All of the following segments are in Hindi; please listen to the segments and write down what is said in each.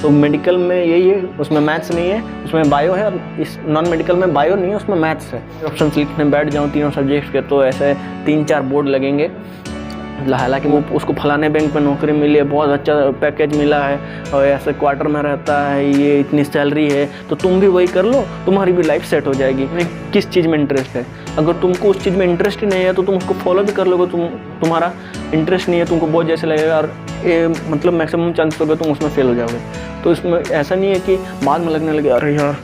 तो मेडिकल में यही है, उसमें मैथ्स नहीं है, उसमें बायो है, और इस नॉन मेडिकल में बायो नहीं है, उसमें मैथ्स है। ऑप्शन लिखने बैठ जाऊँ तीनों सब्जेक्ट्स के तो ऐसे 3-4 बोर्ड लगेंगे। हालांकि वो उसको फलाने बैंक में नौकरी मिली है, बहुत अच्छा पैकेज मिला है और ऐसे क्वार्टर में रहता है, ये इतनी सैलरी है, तो तुम भी वही कर लो, तुम्हारी भी लाइफ सेट हो जाएगी। किस चीज़ में इंटरेस्ट है, अगर तुमको उस चीज़ में इंटरेस्ट ही नहीं है तो तुम उसको फॉलो भी कर लोगे। तुम्हारा इंटरेस्ट नहीं है, तुमको बहुत जैसे लगेगा और मतलब मैक्सिमम चांस होगा तुम उसमें फेल हो जाओगे। तो इसमें ऐसा नहीं है कि बाद में लगने लगे अरे यार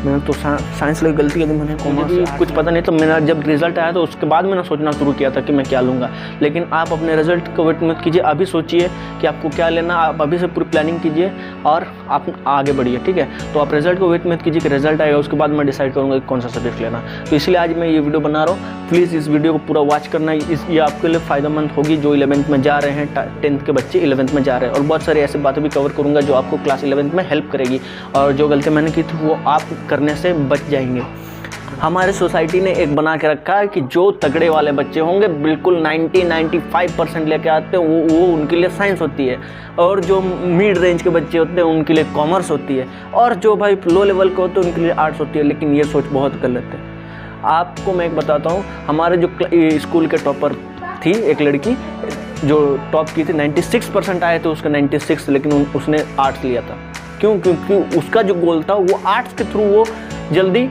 मैंने तो साइंस लेकर गलती कर दी, मैंने कॉमर्स कुछ पता नहीं। तो मेरा जब रिजल्ट आया तो उसके बाद मैंने सोचना शुरू किया था कि मैं क्या लूँगा। लेकिन आप अपने रिजल्ट को वेट मत कीजिए, अभी सोचिए कि आपको क्या लेना, आप अभी से पूरी प्लानिंग कीजिए और आप आगे बढ़िए, ठीक है। तो आप रिजल्ट को वेट मत कीजिए कि रिजल्ट आएगा उसके बाद मैं डिसाइड करूँगा कि कौन सा सब्जेक्ट लेना। तो इसलिए आज मैं ये वीडियो बना रहा हूँ। प्लीज़ इस वीडियो को पूरा वॉच करना, ये आपके लिए फ़ायदेमंद होगी जो 11th में जा रहे हैं, 10th के बच्चे 11th में जा रहे हैं। और बहुत सारी ऐसी बातें भी कवर करूँगा जो आपको क्लास 11th में हेल्प करेगी, और जो गलती मैंने की थी वो आप करने से बच जाएंगे। हमारे सोसाइटी ने एक बना के रखा है कि जो तगड़े वाले बच्चे होंगे बिल्कुल 90-95% लेके आते हैं वो उनके लिए साइंस होती है, और जो मिड रेंज के बच्चे होते हैं उनके लिए कॉमर्स होती है, और जो भाई लो लेवल के होते हैं उनके लिए आर्ट्स होती है। लेकिन ये सोच बहुत गलत है। आपको मैं एक बताता हूँ, हमारे जो स्कूल के टॉपर थी एक लड़की जो टॉप की थी, 96% आए थे उसका 96, लेकिन उसने आर्ट्स लिया था। क्यों? क्योंकि उसका जो गोल था वो आर्ट्स के थ्रू वो जल्दी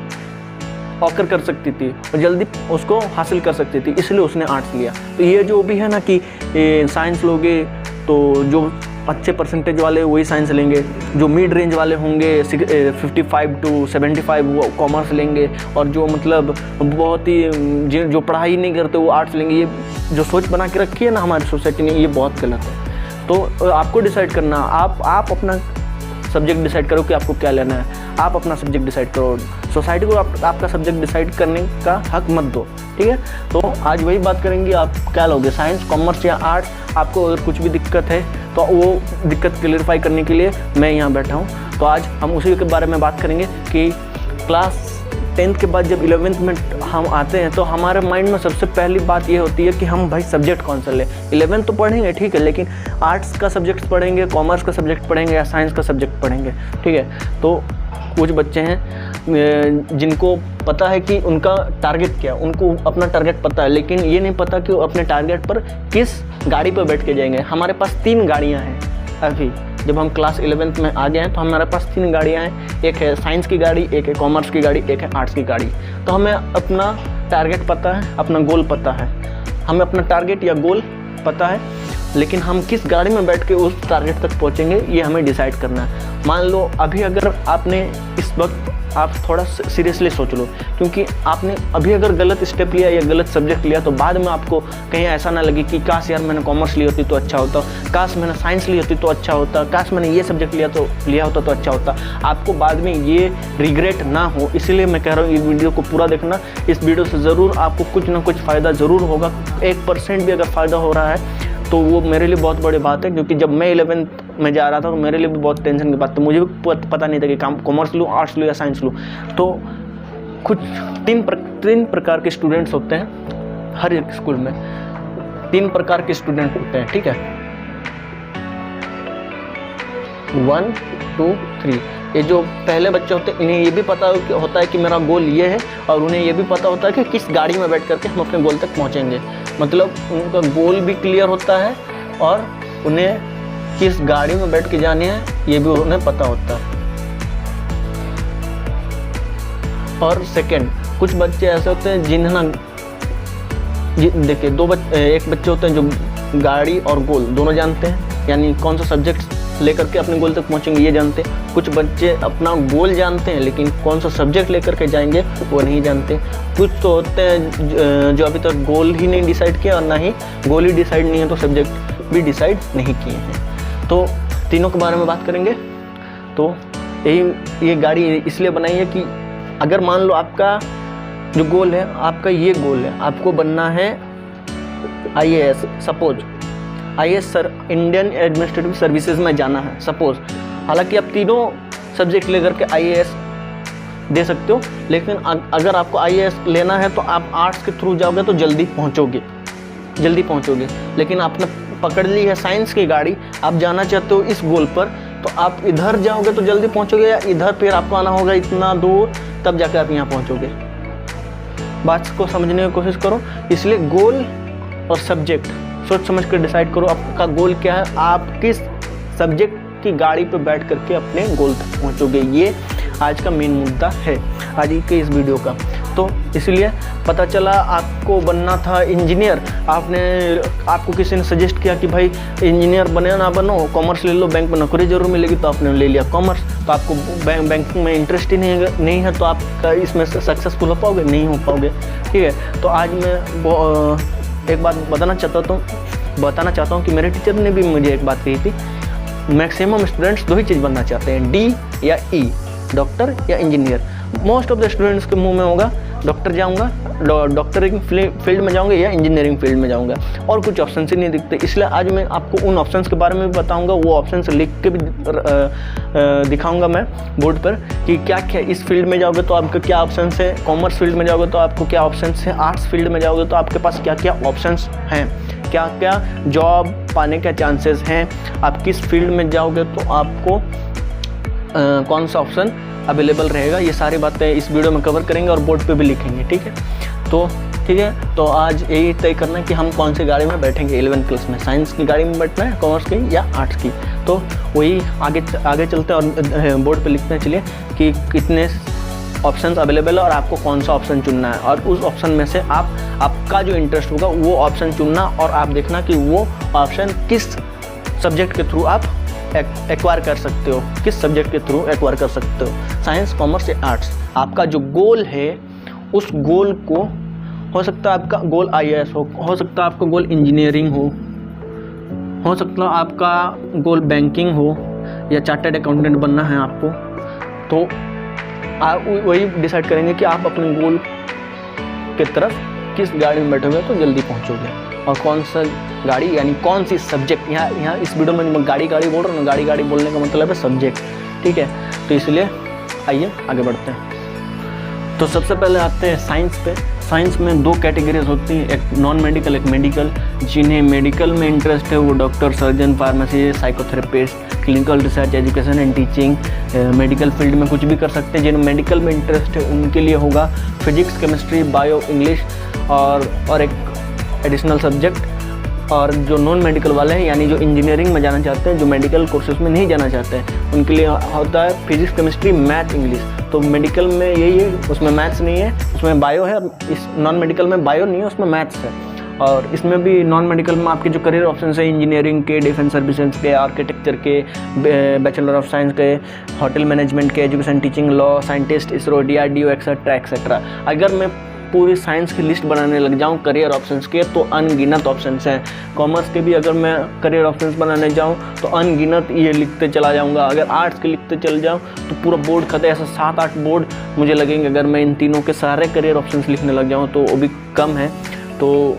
ऑकर कर सकती थी और जल्दी उसको हासिल कर सकती थी, इसलिए उसने आर्ट्स लिया। तो ये जो भी है ना कि साइंस लोगे तो जो अच्छे परसेंटेज वाले वही साइंस लेंगे, जो मिड रेंज वाले होंगे 55 to 75 वो कॉमर्स लेंगे, और जो मतलब बहुत ही जो पढ़ाई नहीं करते वो आर्ट्स लेंगे। ये जो सोच बना के रखी है ना हमारी सोसाइटी ने, ये बहुत गलत है। तो आपको डिसाइड करना, आप अपना सब्जेक्ट डिसाइड करो कि आपको क्या लेना है। आप अपना सब्जेक्ट डिसाइड करो, सोसाइटी को आपका सब्जेक्ट डिसाइड करने का हक मत दो, ठीक है। तो आज वही बात करेंगे, आप क्या लोगे, साइंस, कॉमर्स या आर्ट्स। आपको अगर कुछ भी दिक्कत है तो वो दिक्कत क्लियरिफाई करने के लिए मैं यहाँ बैठा हूँ। तो आज हम उसी के बारे में बात करेंगे कि क्लास 10th के बाद जब 11th में हम आते हैं तो हमारे माइंड में सबसे पहली बात ये होती है कि हम भाई सब्जेक्ट कौन सा लें। 11th तो पढ़ेंगे ठीक है, लेकिन आर्ट्स का सब्जेक्ट पढ़ेंगे, कॉमर्स का सब्जेक्ट पढ़ेंगे या साइंस का सब्जेक्ट पढ़ेंगे, ठीक है। तो कुछ बच्चे हैं जिनको पता है कि उनका टारगेट क्या है, उनको अपना टारगेट पता है, लेकिन ये नहीं पता कि वो अपने टारगेट पर किस गाड़ी पर बैठ के जाएंगे। हमारे पास 3 गाड़ियाँ हैं अभी, जब हम क्लास 11th में आ गए हैं तो हमारे पास 3 गाड़ियाँ हैं, एक है साइंस की गाड़ी, एक है कॉमर्स की गाड़ी, एक है आर्ट्स की गाड़ी। तो हमें अपना टारगेट पता है, अपना गोल पता है, हमें अपना टारगेट या गोल पता है, लेकिन हम किस गाड़ी में बैठ के उस टारगेट तक पहुँचेंगे ये हमें डिसाइड करना है। मान लो अभी अगर आपने इस वक्त आप थोड़ा सीरियसली सोच लो, क्योंकि आपने अभी अगर गलत स्टेप लिया या गलत सब्जेक्ट लिया तो बाद में आपको कहीं ऐसा ना लगे कि काश यार मैंने कॉमर्स ली होती तो अच्छा होता, काश मैंने साइंस ली होती तो अच्छा होता, काश मैंने ये सब्जेक्ट लिया होता तो अच्छा होता। आपको बाद में ये रिग्रेट ना हो, इसलिए मैं कह रहा हूँ ये वीडियो को पूरा देखना। इस वीडियो से ज़रूर आपको कुछ ना कुछ फ़ायदा ज़रूर होगा। 1% भी अगर फ़ायदा हो रहा है तो वो मेरे लिए बहुत बड़ी बात है, क्योंकि जब मैं 11th में जा रहा था तो मेरे लिए भी बहुत टेंशन की बात थी। मुझे भी पता नहीं था कि कॉमर्स लूँ, आर्ट्स लूँ या साइंस लूँ। तो कुछ 3 प्रकार के स्टूडेंट्स होते हैं हर एक स्कूल में, 3 प्रकार के स्टूडेंट होते हैं, ठीक है। 1, 2, 3। ये जो पहले बच्चे होते हैं इन्हें ये भी पता होता है कि मेरा गोल ये है, और उन्हें ये भी पता होता है कि किस गाड़ी में बैठ करके हम अपने गोल तक पहुँचेंगे। मतलब उनका गोल भी क्लियर होता है और उन्हें किस गाड़ी में बैठ के जाने हैं ये भी उन्हें पता होता है। और सेकंड, कुछ बच्चे ऐसे होते हैं जिन्हें ना देखिए एक बच्चे होते हैं जो गाड़ी और गोल दोनों जानते हैं, यानी कौन सा सब्जेक्ट लेकर के अपने गोल तक पहुंचेंगे ये जानते हैं। कुछ बच्चे अपना गोल जानते हैं लेकिन कौन सा सब्जेक्ट लेकर के जाएंगे वो नहीं जानते। कुछ तो होते हैं जो अभी तक गोल ही नहीं डिसाइड किया, और ना ही गोल ही डिसाइड नहीं है तो सब्जेक्ट भी डिसाइड नहीं किए हैं। तो तीनों के बारे में बात करेंगे। तो ये गाड़ी इसलिए बनाई है कि अगर मान लो आपका जो गोल है, आपका ये गोल है, आपको बनना है IAS, suppose IAS sir Indian administrative services में जाना है सपोज। हालांकि आप तीनों सब्जेक्ट लेकर के IAS दे सकते हो, लेकिन अगर आपको IAS लेना है तो आप आर्ट्स के थ्रू जाओगे तो जल्दी पहुंचोगे। लेकिन आपने पकड़ ली है साइंस की गाड़ी, आप जाना चाहते हो इस गोल पर, तो तो आप इधर जाओगे तो जल्दी पहुँचोगे, या इधर फिर आपको आना होगा इतना दूर, तब जाकर आप यहाँ पहुँचोगे। बात को समझने की कोशिश करो। इसलिए गोल और सब्जेक्ट सोच समझ कर डिसाइड करो आपका गोल क्या है, आप किस सब्जेक्ट की गाड़ी पर बैठ करके अपने गोल तक पहुँचोगे। ये आज का मेन मुद्दा है आज के इस वीडियो का। तो इसलिए पता चला आपको बनना था इंजीनियर, आपको किसी ने सजेस्ट किया कि भाई इंजीनियर बने ना बनो, कॉमर्स ले लो, बैंक में नौकरी जरूर मिलेगी, तो आपने ले लिया कॉमर्स। तो आपको बैंकिंग में इंटरेस्ट ही नहीं है, तो आप इसमें सक्सेसफुल हो पाओगे? नहीं हो पाओगे। ठीक है, तो आज मैं एक बात बताना चाहता हूँ कि मेरे टीचर ने भी मुझे एक बात कही थी, मैक्सिमम स्टूडेंट्स दो ही चीज़ बनना चाहते हैं, डी या ई, डॉक्टर या engineer. Most of the students के मुंह में होगा डॉक्टर जाऊंगा, डॉक्टरिंग फील्ड में जाऊंगा या इंजीनियरिंग फील्ड में जाऊंगा, और कुछ ऑप्शन ही नहीं दिखते। इसलिए आज मैं आपको उन ऑप्शंस के बारे में भी बताऊंगा, वो ऑप्शंस लिख के भी दिखाऊंगा मैं बोर्ड पर कि क्या क्या इस फील्ड में जाओगे तो आपके क्या ऑप्शंस है, कॉमर्स फील्ड में जाओगे तो आपको क्या ऑप्शंस है, आर्ट्स फील्ड में जाओगे तो आपके पास क्या क्या ऑप्शंस हैं, क्या क्या जॉब पाने के चांसेस हैं, आप किस फील्ड में जाओगे तो आपको कौन सा ऑप्शन अवेलेबल रहेगा। ये सारी बातें इस वीडियो में कवर करेंगे और बोर्ड पे भी लिखेंगे। ठीक है, तो आज यही तय करना है कि हम कौन सी गाड़ी में बैठेंगे 11th क्लास में, साइंस की गाड़ी में बैठना है, कॉमर्स की या आर्ट्स की। तो वही आगे चलते हैं और बोर्ड पे लिखते हैं चलिए कि कितने ऑप्शंस अवेलेबल है और आपको कौन सा ऑप्शन चुनना है, और उस ऑप्शन में से आपका जो इंटरेस्ट होगा वो ऑप्शन चुनना, और आप देखना कि वो ऑप्शन किस सब्जेक्ट के थ्रू आप एक्वायर कर सकते हो, किस सब्जेक्ट के थ्रू एक्वायर कर सकते हो, साइंस, कॉमर्स या आर्ट्स। आपका जो गोल है उस गोल को, हो सकता है आपका गोल IAS हो सकता है आपका गोल इंजीनियरिंग हो सकता है आपका गोल बैंकिंग हो या चार्टर्ड अकाउंटेंट बनना है आपको। तो आप वही डिसाइड करेंगे कि आप अपने गोल की तरफ किस गाड़ी में बैठोगे तो जल्दी पहुंचोगे, और कौन सा गाड़ी यानी कौन सी सब्जेक्ट। यहाँ इस वीडियो में मैं गाड़ी बोल रहा हूँ, गाड़ी बोलने का मतलब है सब्जेक्ट। ठीक है, तो इसलिए आइए आगे बढ़ते हैं। तो सबसे पहले आते हैं साइंस पे। साइंस में दो कैटेगरीज होती हैं, एक नॉन मेडिकल, एक मेडिकल। जिन्हें मेडिकल में इंटरेस्ट है वो doctor, surgeon, pharmacist, psychotherapist, clinical research, education and teaching, medical field में कुछ भी कर सकते हैं। जिन्हें मेडिकल में इंटरेस्ट है उनके लिए होगा फिजिक्स, केमिस्ट्री, बायो, इंग्लिश और एक एडिशनल सब्जेक्ट। और जो नॉन मेडिकल वाले हैं यानी जो इंजीनियरिंग में जाना चाहते हैं, जो मेडिकल कोर्सेज में नहीं जाना चाहते हैं, उनके लिए होता है फिजिक्स, केमिस्ट्री, मैथ, इंग्लिश। तो मेडिकल में यही है, उसमें मैथ्स नहीं है, उसमें बायो है। इस नॉन मेडिकल में बायो नहीं है, उसमें मैथ्स है। और इसमें भी नॉन मेडिकल में आपके जो करियर ऑप्शन है इंजीनियरिंग के, डिफेंस सर्विसेज के, आर्किटेक्चर के, बैचलर ऑफ साइंस के, होटल मैनेजमेंट के, education, teaching, law, scientist, ISRO, DRDO etcetera. अगर मैं पूरी साइंस की लिस्ट बनाने लग जाऊं करियर ऑप्शंस के तो अनगिनत ऑप्शंस हैं। कॉमर्स के भी अगर मैं करियर ऑप्शंस बनाने जाऊं तो अनगिनत ये लिखते चला जाऊंगा। अगर आर्ट्स के लिखते चल जाऊं तो पूरा बोर्ड खत्म, ऐसा 7-8 बोर्ड मुझे लगेंगे अगर मैं इन तीनों के सारे करियर ऑप्शंस लिखने लग जाऊँ, तो वो भी कम है। तो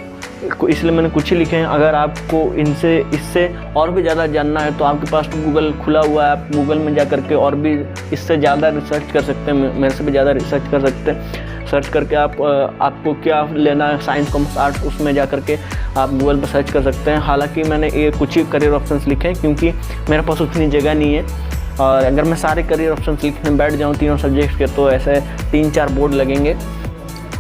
इसलिए मैंने कुछ ही लिखे हैं। अगर आपको इससे और भी ज़्यादा जानना है तो आपके पास तो गूगल खुला हुआ है, आप गूगल में जा करके और भी इससे ज़्यादा रिसर्च कर सकते हैं, मेरे से भी ज़्यादा रिसर्च कर सकते हैं। सर्च करके आपको क्या लेना है, साइंस, कॉमर्स, आर्ट्स, उसमें जा करके आप गूगल पर सर्च कर सकते हैं। हालांकि मैंने ये कुछ ही करियर ऑप्शंस लिखे हैं क्योंकि मेरे पास उतनी जगह नहीं है, और अगर मैं सारे करियर ऑप्शंस लिखने बैठ जाऊँ तीनों सब्जेक्ट्स के तो ऐसे 3-4 बोर्ड लगेंगे।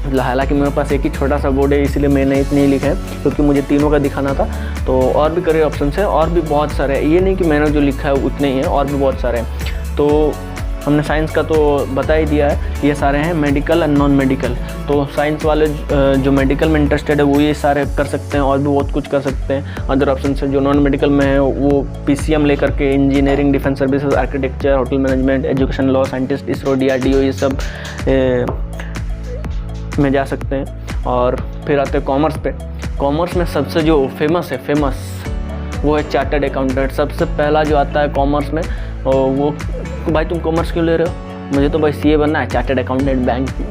हालांकि मेरे पास एक ही छोटा सा बोर्ड है, इसलिए मैंने इतने ही लिखे हैं क्योंकि मुझे तीनों का दिखाना था। तो और भी करियर ऑप्शंस है, और भी बहुत सारे हैं, ये नहीं कि मैंने जो लिखा है उतने ही हैं, और भी बहुत सारे हैं। तो हमने साइंस का तो बता ही दिया है, ये सारे हैं मेडिकल और नॉन मेडिकल। तो साइंस वाले जो मेडिकल में इंटरेस्टेड है वो ये सारे कर सकते हैं, और भी बहुत कुछ कर सकते हैं। अदर ऑप्शन है जो नॉन मेडिकल में है वो PCM लेकर के engineering, defence services, architecture, hotel management, education, law, scientist, ISRO, DRDO ये सब में जा सकते हैं। और फिर आते हैं कॉमर्स पे। कॉमर्स में सबसे जो फेमस वो है चार्टर्ड अकाउंटेंट। सबसे पहला जो आता है कॉमर्स में वो, भाई तुम कॉमर्स क्यों ले रहे हो? मुझे तो भाई CA बनना है, चार्टर्ड अकाउंटेंट,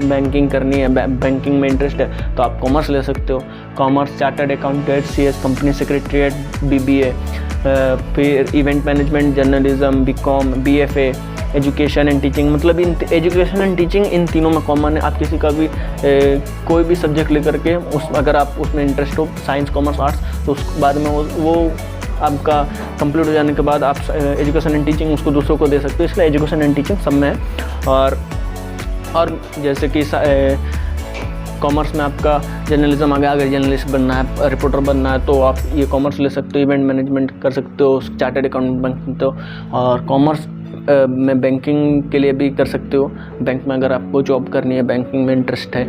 बैंकिंग करनी है, बैंकिंग में इंटरेस्ट है तो आप कॉमर्स ले सकते हो। Commerce, chartered accountant, CS, company secretariat, BBA, फिर event management, journalism, BCom, BFA, education and teaching. मतलब इन एजुकेशन एंड टीचिंग इन तीनों में कॉमन है। आप किसी का भी कोई भी सब्जेक्ट लेकर के अगर आप उसमें इंटरेस्ट हो, साइंस, कॉमर्स, आर्ट्स, तो उस बाद में वो आपका कंप्लीट हो जाने के बाद आप एजुकेशन एंड टीचिंग उसको दूसरों को दे सकते हो, इसलिए एजुकेशन एंड टीचिंग सब में है। और जैसे कि कॉमर्स में आपका जर्नलिज्म आ गया, अगर जर्नलिस्ट बनना है, रिपोर्टर बनना है तो आप ये कॉमर्स ले सकते हो, इवेंट मैनेजमेंट कर सकते हो, चार्टर्ड अकाउंटेंट बन सकते हो। और कॉमर्स में बैंकिंग के लिए भी कर सकते हो, बैंक में अगर आपको जॉब करनी है, बैंकिंग में इंटरेस्ट है।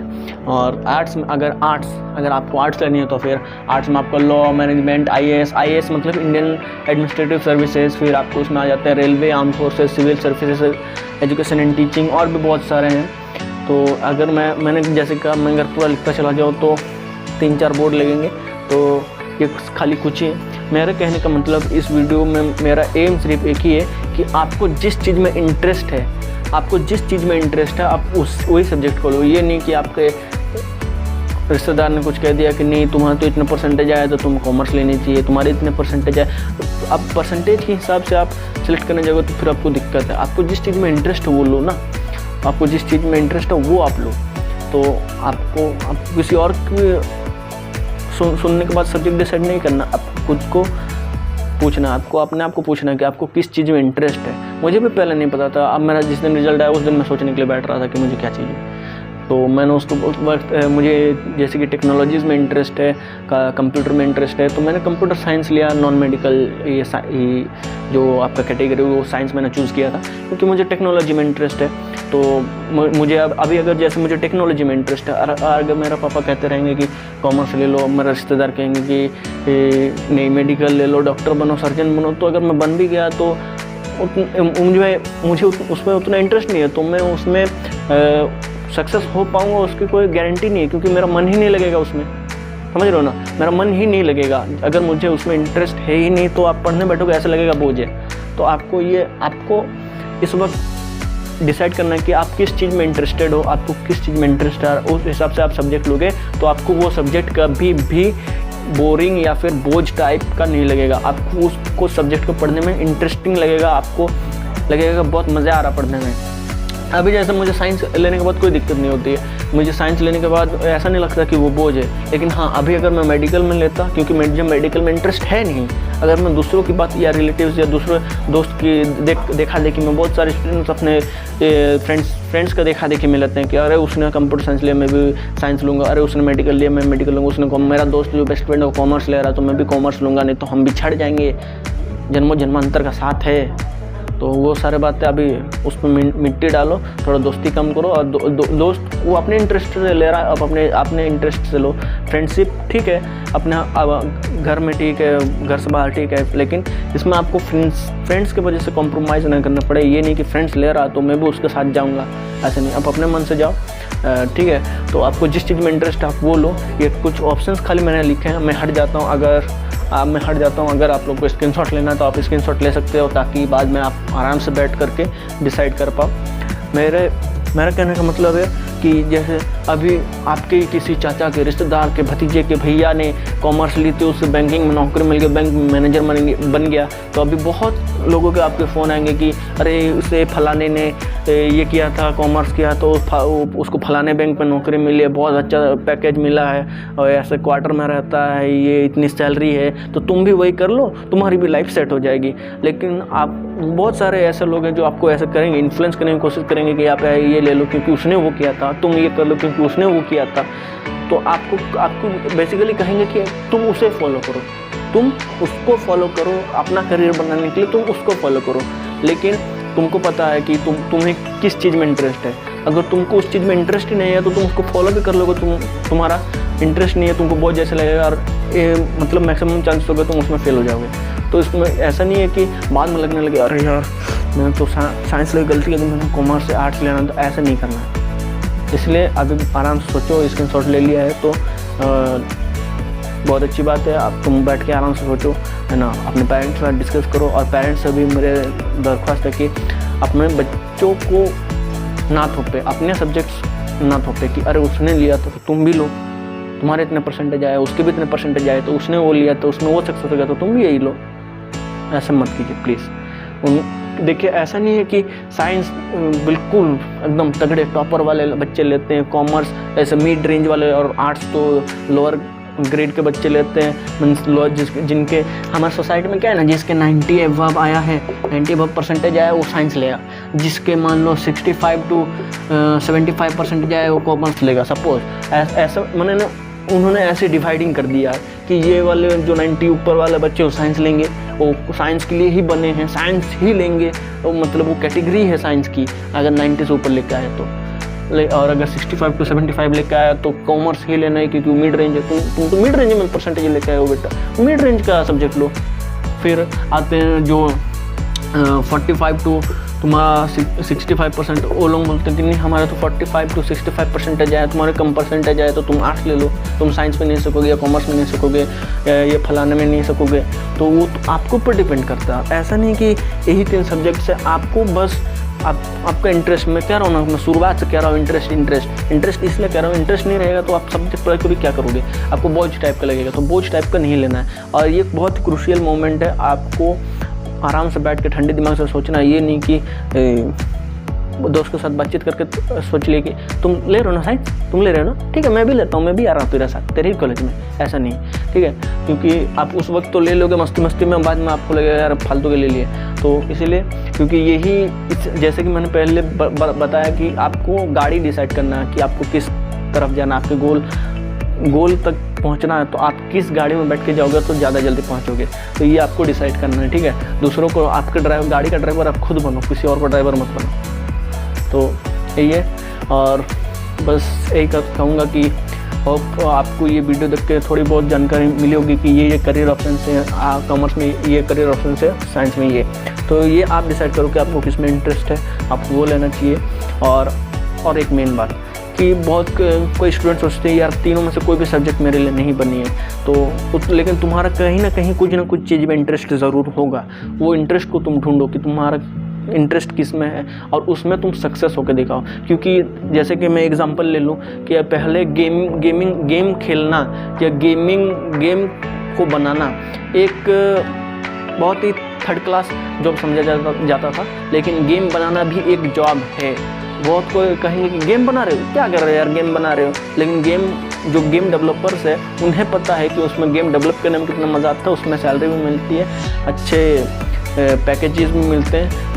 और आर्ट्स में अगर आपको आर्ट्स लेनी है तो फिर आर्ट्स में आपका लॉ, मैनेजमेंट, आईएएस मतलब इंडियन एडमिनिस्ट्रेटिव सर्विसेज, फिर आपको उसमें आ जाते हैं railway, arm forces, civil services, education and teaching, और भी बहुत सारे हैं। तो अगर मैंने जैसे कहा, मैं अगर पूरा लिखता चला जाऊँ तो 3-4 बोर्ड लगेंगे, तो ये खाली कुछ ही है। मेरे कहने का मतलब इस वीडियो में मेरा एम सिर्फ एक ही है कि आपको जिस चीज़ में इंटरेस्ट है, आप वही सब्जेक्ट को लो। ये नहीं कि आपके रिश्तेदार ने कुछ कह दिया कि नहीं तुम्हारा तो इतने परसेंटेज आया तो तुम कॉमर्स लेनी चाहिए, तुम्हारे इतने परसेंटेज आए, तो आप परसेंटेज के हिसाब से आप सेलेक्ट करने जाओगे तो फिर आपको दिक्कत है। आपको जिस चीज़ में इंटरेस्ट है वो लो ना, आपको जिस चीज़ में इंटरेस्ट है वो आप लो। तो आपको किसी और सुनने के बाद सब्जेक्ट डिसाइड नहीं करना, आपको खुद को पूछना, आपको अपने आप को पूछना कि आपको किस चीज़ में इंटरेस्ट है। मुझे भी पहले नहीं पता था, अब मेरा जिस दिन रिजल्ट आया उस दिन मैं सोचने के लिए बैठ रहा था कि मुझे क्या चाहिए। तो मैंने उसको उस वक्त मुझे जैसे कि टेक्नोलॉजीज़ में इंटरेस्ट है, कंप्यूटर में इंटरेस्ट है, तो मैंने कंप्यूटर साइंस लिया। नॉन मेडिकल ये जो आपका कैटेगरी वो साइंस मैंने चूज़ किया था क्योंकि मुझे टेक्नोलॉजी में इंटरेस्ट है। तो मुझे अभी अगर जैसे मुझे टेक्नोलॉजी में इंटरेस्ट है, अगर मेरा पापा कहते रहेंगे कि कॉमर्स ले लो, मेरा रिश्तेदार कहेंगे कि नहीं मेडिकल ले लो, डॉक्टर बनो, सर्जन बनो, तो अगर मैं बन भी गया तो मुझे उसमें उतना इंटरेस्ट नहीं है, तो मैं उसमें सक्सेस हो पाऊँगा उसकी कोई गारंटी नहीं है, क्योंकि मेरा मन ही नहीं लगेगा उसमें। समझ रहे हो ना, मेरा मन ही नहीं लगेगा। अगर मुझे उसमें इंटरेस्ट है ही नहीं तो आप पढ़ने बैठोगे ऐसा लगेगा बोझ है। तो आपको इस वक्त डिसाइड करना है कि आप किस चीज़ में इंटरेस्टेड हो, आपको किस चीज़ में इंटरेस्ट है, उस हिसाब से आप सब्जेक्ट लोगे तो आपको वो सब्जेक्ट कभी भी बोरिंग या फिर बोझ टाइप का नहीं लगेगा। आपको उसको सब्जेक्ट को पढ़ने में इंटरेस्टिंग लगेगा, आपको लगेगा बहुत मज़ा आ रहा पढ़ने में। अभी जैसे मुझे साइंस लेने के बाद कोई दिक्कत नहीं होती है, मुझे साइंस लेने के बाद ऐसा नहीं लगता कि वो बोझ है। लेकिन हाँ, अभी अगर मैं मेडिकल में लेता, क्योंकि मुझे मेडिकल में इंटरेस्ट है नहीं, अगर मैं दूसरों की बात या रिलेटिव्स या दूसरे दोस्त की देखा देखी में, बहुत सारे स्टूडेंट्स अपने फ्रेंड्स का देखा देखी में लेते हैं कि अरे उसने कंप्यूटर साइंस लिया मैं भी साइंस लूँगा, अरे उसने मेडिकल लिया मैं मेडिकल लूँगा, उसने मेरा दोस्त जो बेस्ट फ्रेंड है वो कॉमर्स ले रहा तो मैं भी कॉमर्स लूँगा, नहीं तो हम भी छड़ जाएंगे, जन्मांतर का साथ है। तो वो सारे बातें अभी उसमें मिट्टी डालो, थोड़ा दोस्ती कम करो। और दोस्त वो अपने इंटरेस्ट से ले रहा है, अब अपने इंटरेस्ट से लो। फ्रेंडशिप ठीक है, अपने घर में ठीक है, घर से बाहर ठीक है, लेकिन इसमें आपको फ्रेंड्स की वजह से कॉम्प्रोमाइज़ नहीं करना पड़े। ये नहीं कि फ्रेंड्स ले रहा तो मैं भी उसके साथ जाऊँगा, ऐसे नहीं। आप अपने मन से जाओ, ठीक है। तो आपको जिस चीज़ में इंटरेस्ट है आप वो लो। ये कुछ ऑप्शंस खाली मैंने लिखे हैं, मैं हट जाता हूँ। अगर आप लोग को स्क्रीनशॉट लेना है तो आप स्क्रीनशॉट ले सकते हो, ताकि बाद में आप आराम से बैठ करके डिसाइड कर पाओ। मेरा कहने का मतलब है कि जैसे अभी आपके किसी चाचा के, रिश्तेदार के, भतीजे के भैया ने कॉमर्स ली थी, उससे बैंकिंग में नौकरी मिल गई, बैंक मैनेजर बन गया, तो अभी बहुत लोगों के आपके फ़ोन आएंगे कि अरे उसे फलाने ने ये किया था, कॉमर्स किया तो उसको फलाने बैंक में नौकरी मिली है, बहुत अच्छा पैकेज मिला है और ऐसे क्वार्टर में रहता है, ये इतनी सैलरी है, तो तुम भी वही कर लो, तुम्हारी भी लाइफ सेट हो जाएगी। लेकिन आप बहुत सारे ऐसे लोग हैं जो आपको ऐसे करेंगे, इन्फ्लुएंस करने की कोशिश करेंगे कि आप ये ले लो क्योंकि उसने वो किया था, तुम ये कर लो क्योंकि उसने वो किया था। तो आपको बेसिकली कहेंगे कि तुम उसे फॉलो करो, तुम उसको फॉलो करो, अपना करियर बनाने के लिए तुम उसको फॉलो करो। लेकिन तुमको पता है कि तुम्हें किस चीज़ में इंटरेस्ट है। अगर तुमको उस चीज़ में इंटरेस्ट ही नहीं है तो तुम उसको फॉलो भी कर लोगे, तुम्हारा इंटरेस्ट नहीं है, तुमको बहुत जैसे लगेगा और मतलब मैक्सिमम चांसेस होगा तुम उसमें फेल हो जाओगे। तो इसमें ऐसा नहीं है कि बाद में लगने लगे अरे यार मैंने तो साइंस लेकर गलती की, मैंने कॉमर्स से आर्ट्स लेना, तो ऐसा नहीं करना है। इसलिए अभी आराम से सोचो, स्क्रीनशॉट ले लिया है तो बहुत अच्छी बात है। आप तुम बैठ के आराम से सोचो, है ना, अपने पेरेंट्स के साथ डिस्कस करो। और पेरेंट्स से भी मेरे दरख्वास्त है कि अपने बच्चों को ना थोपे, अपने सब्जेक्ट्स ना थोपे कि अरे उसने लिया तो तुम भी लो, तुम्हारे इतने परसेंटेज आए, उसके भी इतने परसेंटेज आए, तो उसने वो लिया तो उसमें वो सक्सेस हो गया तो तुम भी यही लो। ऐसा मत कीजिए प्लीज़। देखिए ऐसा नहीं है कि साइंस बिल्कुल एकदम तगड़े टॉपर वाले बच्चे लेते हैं, कॉमर्स ऐसे मिड रेंज वाले, और आर्ट्स तो लोअर ग्रेड के बच्चे लेते हैं, मीन्स जिनके हमारे सोसाइटी में क्या है ना, जिसके 90 अबव आया है, 90 अबव परसेंटेज आया वो साइंस लेगा, जिसके मान लो 65 to 75 परसेंटेज आया वो कॉमर्स लेगा। सपोज ऐसा मैंने ना उन्होंने ऐसे डिवाइडिंग कर दिया कि ये वाले जो 90 ऊपर वाले बच्चे वो साइंस लेंगे, वो साइंस के लिए ही बने हैं, साइंस ही लेंगे, तो मतलब वो कैटेगरी है साइंस की अगर 90 से ऊपर लेके आए तो। और अगर 65 to 75 लेके आया तो कॉमर्स ही लेना है क्योंकि मिड रेंज है। तुम तो मिड रेंज में परसेंटेज लेके आए हो बेटा, मिड रेंज का सब्जेक्ट लो। फिर आते हैं जो 45 to तुम्हारा 65%, वो लोग बोलते हैं कि नहीं हमारा तो 45 to 65 परसेंटेज आया, तुम्हारे कम परसेंटेज आया तो तुम आर्ट्स ले लो, तुम साइंस में नहीं सकोगे या कॉमर्स में नहीं सकोगे या ये फलाने में नहीं सकोगे। तो वो तो आपके ऊपर डिपेंड करता है। ऐसा नहीं कि यही 3 सब्जेक्ट से आपको बस आपका इंटरेस्ट, मैं कह रहा हूँ ना, मैं शुरुआत से कह रहा हूँ इंटरेस्ट इसलिए कह रहा हूँ, इंटरेस्ट नहीं रहेगा तो आप सब्जेक्ट पढ़ के भी क्या करोगे, आपको बोझ टाइप का लगेगा, तो बोझ टाइप का नहीं लेना है। और ये बहुत ही क्रूशियल मोमेंट है, आपको आराम से बैठ के ठंडे दिमाग से सोचना, ये नहीं कि दोस्त के साथ बातचीत करके सोच लिए कि तुम ले रहे हो ना साइंस, तुम ले रहे हो ना, ठीक है मैं भी लेता हूँ, मैं भी आ रहा हूँ तेरे साथ, तेरे ही कॉलेज में, ऐसा नहीं, ठीक है। क्योंकि आप उस वक्त तो ले लोगे मस्ती में, बाद में आपको लगेगा यार फालतू के ले लिए। तो इसीलिए क्योंकि यही जैसे कि मैंने पहले बताया कि आपको गाड़ी डिसाइड करना है कि आपको किस तरफ जाना, आपके गोल तक पहुंचना है, तो आप किस गाड़ी में बैठ के जाओगे तो ज़्यादा जल्दी पहुंचोगे, तो ये आपको डिसाइड करना है, ठीक है। दूसरों को आपके गाड़ी का ड्राइवर आप खुद बनो, किसी और को ड्राइवर मत बनो। तो यही है, और बस यही कहूँगा कि होप आपको ये वीडियो देख के थोड़ी बहुत जानकारी मिली होगी कि ये करियर ऑप्शन है, कॉमर्स में ये करियर ऑप्शन है, साइंस में ये, तो ये आप डिसाइड करो कि आपको किस में इंटरेस्ट है, आपको वो लेना चाहिए। और एक मेन बात कि बहुत कोई स्टूडेंट सोचते हैं यार तीनों में से कोई भी सब्जेक्ट मेरे लिए नहीं बनी है, तो लेकिन तुम्हारा कहीं ना कहीं कुछ ना कुछ चीज़ में इंटरेस्ट ज़रूर होगा। वो इंटरेस्ट को तुम ढूंढो कि तुम्हारा इंटरेस्ट किस में है और उसमें तुम सक्सेस होकर दिखाओ। क्योंकि जैसे कि मैं एग्जांपल ले लूँ कि पहले गेम खेलना या गेम को बनाना एक बहुत ही थर्ड क्लास जॉब समझा जाता था, लेकिन गेम बनाना भी एक जॉब है। बहुत कोई कहेंगे कि गेम बना रहे हो, क्या कर रहे हो यार गेम बना रहे हो, लेकिन जो गेम डेवलपर्स है उन्हें पता है कि उसमें गेम डेवलप करने में कितना मज़ा आता है, उसमें सैलरी भी मिलती है, अच्छे पैकेजेस भी मिलते हैं।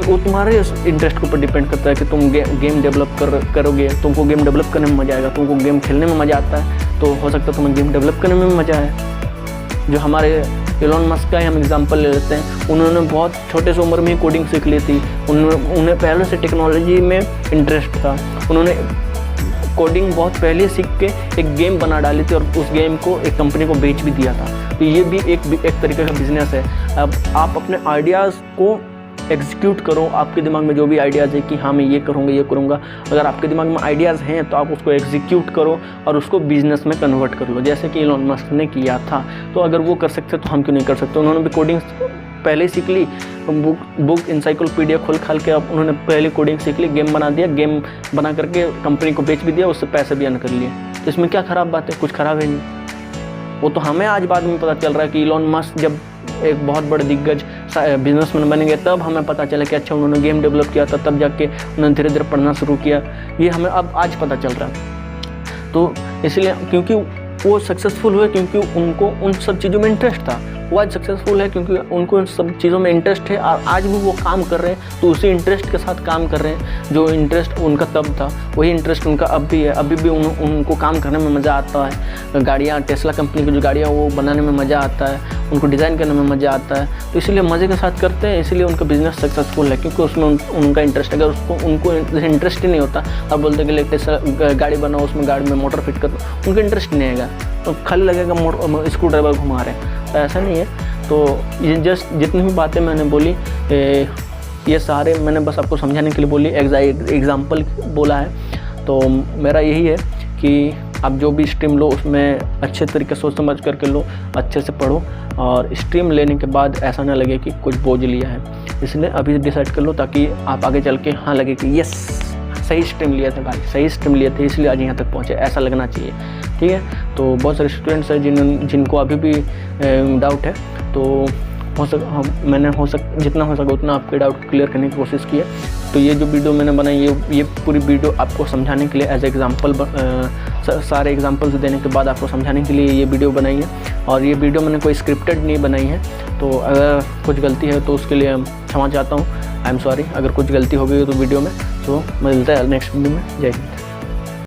वो तुम्हारे इंटरेस्ट के ऊपर डिपेंड करता है कि तुम गेम डेवलप करोगे, तुमको गेम डेवलप करने में मज़ा आएगा, तुमको गेम खेलने में मज़ा आता है, तो हो सकता है तुम्हें गेम डेवलप करने में मज़ा आए। जो हमारे एलोन मस्क का ही हम एग्जांपल ले लेते हैं, उन्होंने बहुत छोटे से उम्र में ही कोडिंग सीख ली थी, उन्हें पहले से टेक्नोलॉजी में इंटरेस्ट था, उन्होंने कोडिंग बहुत पहले सीख के एक गेम बना डाली थी और उस गेम को एक कंपनी को बेच भी दिया था। तो ये भी एक तरीके का बिजनेस है। अब आप अपने आइडियाज़ को एग्जीक्यूट करो, आपके दिमाग में जो भी आइडियाज़ है कि हाँ मैं ये करूँगा, अगर आपके दिमाग में आइडियाज़ हैं तो आप उसको एग्जीक्यूट करो और उसको बिजनेस में कन्वर्ट कर लो, जैसे कि एलोन मस्क ने किया था। तो अगर वो कर सकते तो हम क्यों नहीं कर सकते। उन्होंने भी कोडिंग पहले ही सीख ली, बुक इंसाइक्लोपीडिया खोल खाल के अब उन्होंने पहले कोडिंग सीख ली, गेम बना दिया, गेम बना करके कंपनी को बेच भी दिया, उससे पैसे भी अर्न कर लिए। तो इसमें क्या ख़राब बात है, कुछ ख़राब है नहीं। वो तो हमें आज बाद में पता चल रहा है कि एलोन मस्क जब एक बहुत बड़े दिग्गज बिजनेसमैन बन गए तब हमें पता चला कि अच्छा उन्होंने गेम डेवलप किया था, तब जाके उन्होंने धीरे धीरे पढ़ना शुरू किया। ये हमें अब आज पता चल रहा है। तो इसलिए क्योंकि वो सक्सेसफुल हुए क्योंकि उनको उन सब चीज़ों में इंटरेस्ट था, वो आज सक्सेसफुल है क्योंकि उनको उन सब चीज़ों में इंटरेस्ट है और आज भी वो काम कर रहे हैं, तो उसी इंटरेस्ट के साथ काम कर रहे हैं। जो इंटरेस्ट उनका तब था वही इंटरेस्ट उनका अब भी है। अभी भी उनको काम करने में मज़ा आता है, गाड़ियाँ टेस्ला कंपनी की जो गाड़ियाँ वो बनाने में मज़ा आता है, उनको डिज़ाइन करने में मज़ा आता है, तो इसलिए मज़े के साथ करते हैं, इसलिए उनका बिज़नेस सक्सेसफुल है क्योंकि उसमें उनका इंटरेस्ट। अगर उनको इंटरेस्ट ही नहीं होता और बोलते कि टेस्ला गाड़ी बनाओ, उसमें गाड़ी में मोटर फिट कर दो, उनका इंटरेस्ट नहीं आएगा, तो खाली लगेगा स्क्रू ड्राइवर घुमा रहे हैं, तो ऐसा नहीं है। तो ये जस्ट जितनी भी बातें मैंने बोली ये सारे मैंने बस आपको समझाने के लिए बोली, एग्जाम्पल बोला है। तो मेरा यही है कि आप जो भी स्ट्रीम लो उसमें अच्छे तरीके से सोच समझ करके लो, अच्छे से पढ़ो और स्ट्रीम लेने के बाद ऐसा ना लगे कि कुछ बोझ लिया है, इसलिए अभी डिसाइड कर लो ताकि आप आगे चल के हाँ लगे कि यस सही स्ट्रीम लिए थे भाई, सही स्ट्रीम लिए थे इसलिए आज यहाँ तक पहुँचे, ऐसा लगना चाहिए। ठीक है, तो बहुत सारे स्टूडेंट्स हैं जिनको अभी भी डाउट है, तो मैंने जितना हो सका उतना आपके डाउट क्लियर करने की कोशिश की है। तो ये जो वीडियो मैंने बनाई ये पूरी वीडियो आपको समझाने के लिए एज एग्जाम्पल, सारे एग्जाम्पल्स देने के बाद आपको समझाने के लिए ये वीडियो बनाई है। और ये वीडियो मैंने कोई स्क्रिप्टेड नहीं बनाई है, तो अगर कुछ गलती है तो उसके लिए क्षमा चाहता हूँ, आई एम सॉरी। अगर कुछ गलती हो गई तो वीडियो में, तो मिलता है नेक्स्ट वीडियो में। जय हिंद।